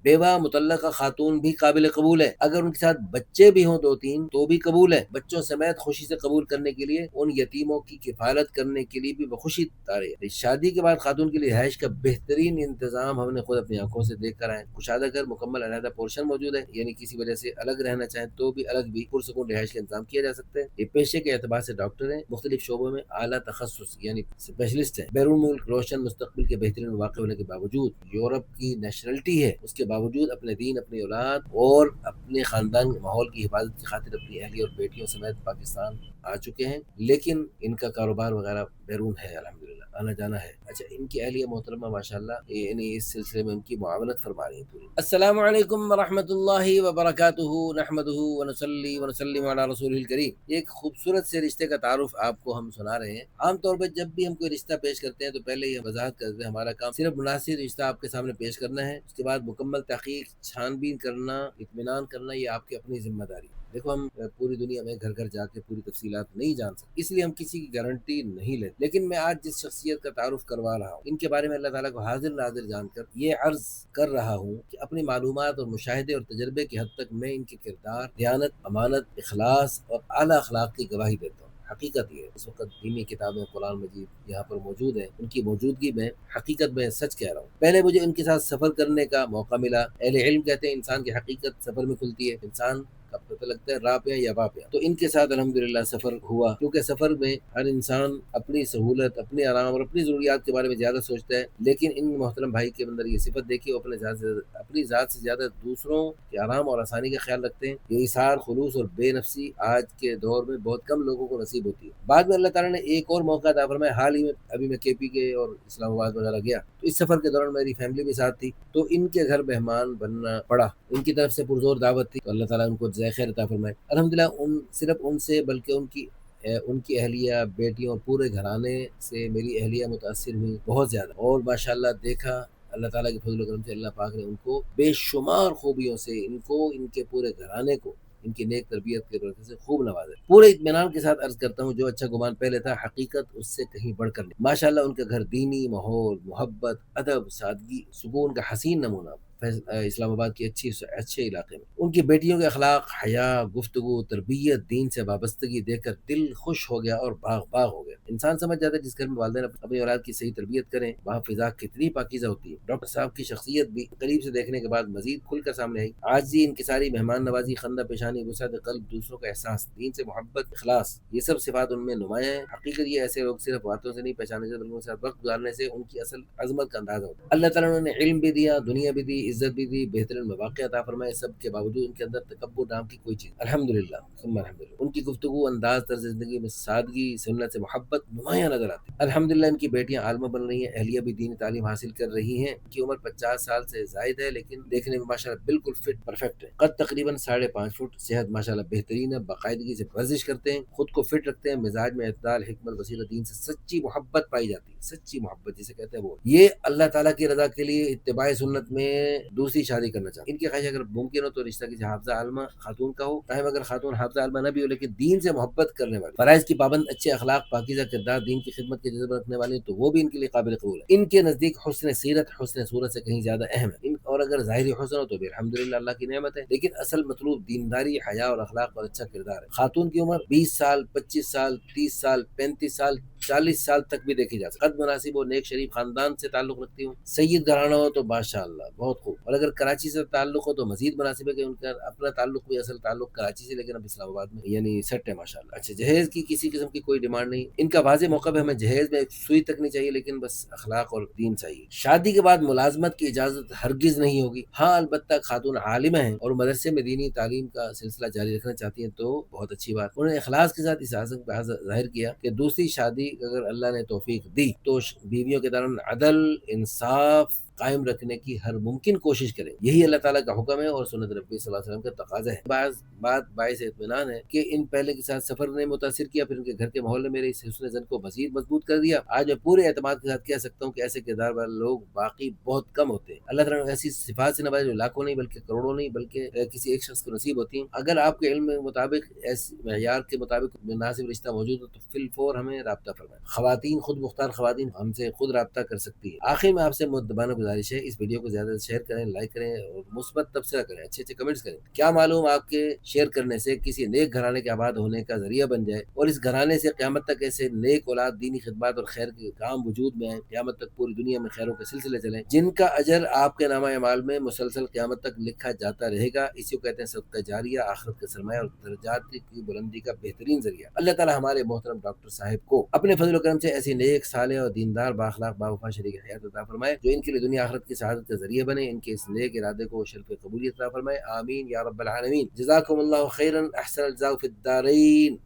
بیوہ مطلقہ خاتون بھی قابل قبول ہے، اگر ان کے ساتھ بچے بھی ہوں 2-3 تو بھی قبول ہے، بچوں سمیت خوشی سے قبول کرنے کے لیے، ان یتیموں کی کفالت کرنے کے لیے بھی بخوشی تاری ہے۔ شادی کے بعد خاتون کے لیے رہائش کا بہترین انتظام ہم نے خود اپنی آنکھوں سے دیکھ کر آئے۔ کشادہ گھر مکمل علیحدہ پورشن موجود ہے، یعنی کسی وجہ سے الگ رہنا چاہیں تو بھی الگ بھی پرسکون رہائش کا انتظام کیا جا سکتا ہے۔ یہ پیشے کے اعتبار سے ڈاکٹر ہیں، مختلف شعبوں میں اعلیٰ تخصص یعنی اسپیشلسٹ ہیں۔ بیرون ملک روشن مستقبل کے بہترین واقع ہونے کے باوجود، یورپ کی نیشنلٹی ہے، اس کے باوجود اپنے دین، اپنی اولاد اور اپنے خاندان ماحول کی حفاظت کی خاطر اپنی اہلیہ اور بیٹیوں سمیت پاکستان آ چکے ہیں، لیکن ان کا کاروبار وغیرہ بیرون ہے، الحمدللہ آنا جانا ہے۔ اچھا، ان کی اہلیہ محترمہ ماشاءاللہ یعنی اس سلسلے میں ان کی معاونت فرما رہی ہیں پوری۔ السلام علیکم ورحمۃ اللہ وبرکاتہ، نحمدہ ونصلی ونسلم علی رسول الکریم۔ ایک خوبصورت سے رشتے کا تعارف آپ کو ہم سنا رہے ہیں۔ عام طور پر جب بھی ہم کوئی رشتہ پیش کرتے ہیں تو پہلے یہ وضاحت کرتے ہیں ہمارا کام صرف مناسب رشتہ آپ کے سامنے پیش کرنا ہے، اس کے بعد مکمل تحقیق، چھان بین کرنا، اطمینان کرنا، یہ آپ کی اپنی ذمہ داری ہے۔ دیکھو، ہم پوری دنیا میں گھر گھر جا کے پوری تفصیلات نہیں جان سکتے، اس لیے ہم کسی کی گارنٹی نہیں لیتے، لیکن میں آج جس شخصیت کا تعارف کروا رہا ہوں، ان کے بارے میں اللہ تعالیٰ کو حاضر ناظر جان کر یہ عرض کر رہا ہوں کہ اپنی معلومات اور مشاہدے اور تجربے کی حد تک میں ان کے کردار، دیانت، امانت، اخلاص اور اعلیٰ اخلاق کی گواہی دیتا ہوں۔ حقیقت یہ ہے، اس وقت دینی کتابیں قرآن مجید یہاں پر موجود ہیں، ان کی موجودگی میں حقیقت میں سچ کہہ رہا ہوں۔ پہلے مجھے ان کے ساتھ سفر کرنے کا موقع ملا۔ اہل علم کہتے ہیں انسان کی حقیقت سفر میں کھلتی ہے، انسان کا پتہ لگتا ہے راہ پہ یا واہ پہ۔ تو ان کے ساتھ الحمدللہ سفر ہوا، کیونکہ سفر میں ہر انسان اپنی سہولت، اپنے آرام اور اپنی ضروریات کے بارے میں زیادہ سوچتا ہے، لیکن ان محترم بھائی کے اندر یہ صفت دیکھی، وہ اپنی ذات سے زیادہ دوسروں کے آرام اور آسانی کا خیال رکھتے ہیں۔ یہ اثار، خلوص اور بے نفسی آج کے دور میں بہت کم لوگوں کو نصیب ہوتی ہے۔ بعد میں اللہ تعالیٰ نے ایک اور موقع عطا فرمایا۔ حال ہی میں ابھی میں کے پی کے اور اسلام آباد وغیرہ گیا، تو اس سفر کے دوران میری فیملی بھی ساتھ تھی، تو ان کے گھر مہمان بننا پڑا، ان کی طرف سے پرزور دعوت تھی، تو اللہ تعالیٰ ان کو جزائے خیر عطا فرمائے۔ الحمدللہ صرف ان سے بلکہ ان کی اہلیہ، بیٹیوں اور پورے گھرانے سے میری اہلیہ متاثر ہوئی بہت زیادہ، اور ماشاءاللہ دیکھا اللہ تعالیٰ کے فضل و کرم سے اللہ پاک نے ان کو بے شمار خوبیوں سے، ان کے پورے گھرانے کو ان کی نیک تربیت کے برکت سے خوب نوازا۔ پورے اطمینان کے ساتھ عرض کرتا ہوں، جو اچھا گمان پہلے تھا، حقیقت اس سے کہیں بڑھ کر نہیں۔ ماشاءاللہ ان کا گھر دینی ماحول، محبت، ادب، سادگی، سکون کا حسین نمونہ اسلام آباد کی اچھے علاقے میں۔ ان کی بیٹیوں کے اخلاق، حیا، گفتگو، تربیت، دین سے وابستگی دیکھ کر دل خوش ہو گیا اور باغ باغ ہو گیا۔ انسان سمجھ جاتا ہے جس گھر میں والدین اپنی اولاد کی صحیح تربیت کریں، وہاں فضا کتنی پاکیزہ ہوتی ہے۔ ڈاکٹر صاحب کی شخصیت بھی قریب سے دیکھنے کے بعد مزید کھل کر سامنے آئی۔ عاجزی، انکساری، مہمان نوازی، خندہ پیشانی، وسعت قلب، دوسروں کا احساس، دین سے محبت، اخلاص، یہ سب صفات ان میں نمایاں ہیں۔ حقیقت یہ ایسے لوگ صرف باتوں سے نہیں پہچانے جاتے، بلکہ ان کے ساتھ وقت گزارنے سے ان کی اصل عظمت کا اندازہ ہوتا ہے۔ اللہ تعالیٰ نے علم بھی دیا، دنیا بھی دی، عزت بھی دی، بہترین مواقع عطا فرمائے، سب کے باوجود ان کے اندر تکبر نام کی کوئی چیز، الحمدللہ ثم الحمدللہ۔ ان کی گفتگو، انداز، طرز زندگی میں سادگی، سنت سے محبت نمایاں نظر آتی ہے۔ الحمدللہ ان کی بیٹیاں عالمہ بن رہی ہیں، اہلیہ بھی دینی تعلیم حاصل کر رہی ہیں۔ ان کی عمر 50 سال سے زائد ہے، لیکن دیکھنے میں ماشاءاللہ بالکل فٹ پرفیکٹ ہے۔ قد تقریباً 5.5 فٹ، صحت ماشاءاللہ بہترین ہے، باقاعدگی سے ورزش کرتے ہیں، خود کو فٹ رکھتے ہیں، مزاج میں اعتدال، حکمت، بصیرت، دین سے سچی محبت پائی جاتی ہے، سچی محبت جسے کہتے ہیں وہ۔ یہ اللہ تعالیٰ کی رضا کے لیے اتباع سنت میں دوسری شادی کرنا چاہتے ہیں۔ ان کی خواہش اگر ممکن ہو تو رشتہ کسی حافظہ عالمہ خاتون کا ہو، تاہم اگر خاتون حافظہ عالمہ نہ بھی ہو لیکن دین سے محبت کرنے والی، فرائض کی پابند، اچھے اخلاق، پاکیزہ کردار، دین کی خدمت کے جذبہ رکھنے والی، تو وہ بھی ان کے لیے قابل قبول ہے۔ ان کے نزدیک حسن سیرت حسن صورت سے کہیں زیادہ اہم ہے، اور اگر ظاہری حسن ہو تو بھی الحمدللہ اللہ کی نعمت ہے، لیکن اصل مطلوب دینداری، حیا اور اخلاق اور اچھا کردار ہے۔ خاتون کی عمر 20 سال، 25 سال، 30 سال، 35 سال، 40 سال تک بھی دیکھی جا سکتی، قد مناسب ہو، نیک شریف خاندان سے تعلق رکھتی ہوں، سید گھرانہ ہو تو ماشاءاللہ بہت خوب، اور اگر کراچی سے تعلق ہو تو مزید مناسب ہے کہ ان کا اپنا تعلق بھی اصل تعلق کراچی سے، لیکن اب اسلام آباد میں یعنی سیٹ ہے ماشاءاللہ۔ اچھا، جہیز کی کسی قسم کی کوئی ڈیمانڈ نہیں، ان کا واضح موقع پہ ہمیں جہیز میں ایک سوئی تک نہیں چاہیے، لیکن بس اخلاق اور دین چاہیے۔ شادی کے بعد ملازمت کی اجازت ہرگز نہیں ہوگی، ہاں البتہ خاتون عالمہ ہیں اور مدرسے میں دینی تعلیم کا سلسلہ جاری رکھنا چاہتی ہیں تو بہت اچھی بات۔ انہوں نے اخلاص کے ساتھ اس عزم کا ظاہر کیا کہ دوسری شادی اگر اللہ نے توفیق دی تو بیویوں کے دوران عدل، انصاف قائم رکھنے کی ہر ممکن کوشش کریں، یہی اللہ تعالیٰ کا حکم ہے اور سنت ربی صلی اللہ علیہ وسلم کا تقاضا ہے۔ بات باعث اطمینان ہے کہ ان پہلے کے ساتھ سفر نے متاثر کیا، پھر ان کے گھر کے ماحول نے میرے اس حسن زن کو مزید مضبوط کر دیا۔ آج میں پورے اعتماد کے ساتھ کہہ سکتا ہوں کہ ایسے کردار والے لوگ باقی بہت کم ہوتے ہیں۔ اللہ تعالیٰ نے ایسی صفات سے نوازے جو لاکھوں نہیں بلکہ کروڑوں نہیں بلکہ کسی ایک شخص کو نصیب ہوتی ہیں۔ اگر آپ کے علم کے مطابق ایسے معیار کے مطابق مناسب رشتہ موجود ہو تو فی الفور ہمیں رابطہ فرمائیں۔ خواتین، خود مختار خواتین ہم سے خود رابطہ کر سکتی ہیں۔ آخر میں آپ سے مؤدبانہ گزارش گزارش ہے اس ویڈیو کو زیادہ سے شیئر کریں، لائک کریں اور مثبت تبصرہ کریں، اچھے اچھے کمنٹس کریں۔ کیا معلوم آپ کے شیئر کرنے سے کسی نیک گھرانے کے آباد ہونے کا ذریعہ بن جائے اور اس گھرانے سے قیامت تک ایسے نیک اولاد دینی خدمات اور خیر کے کام وجود میں آئیں، قیامت تک پوری دنیا میں خیروں کے سلسلے چلیں، جن کا اجر آپ کے نامہ اعمال میں مسلسل قیامت تک لکھا جاتا رہے گا۔ اسی کو کہتے ہیں صدقہ جاریہ، آخرت کا سرمایہ اور درجات کی بلندی کا بہترین ذریعہ۔ اللہ تعالی ہمارے محترم ڈاکٹر صاحب کو اپنے فضل و کرم سے ایسی نیک صالح اور دیندار بااخلاق باوفا شریک حیات عطا فرمائے جو ان کے لیے دنیا آخرت کی سعادت کا ذریعہ بنے، ان کے اس نیک ارادے کو شرف قبولیت عطا فرمائے، آمین یا رب العالمین۔ جزاکم اللہ خیرا، احسن الجزاء فی الدارین۔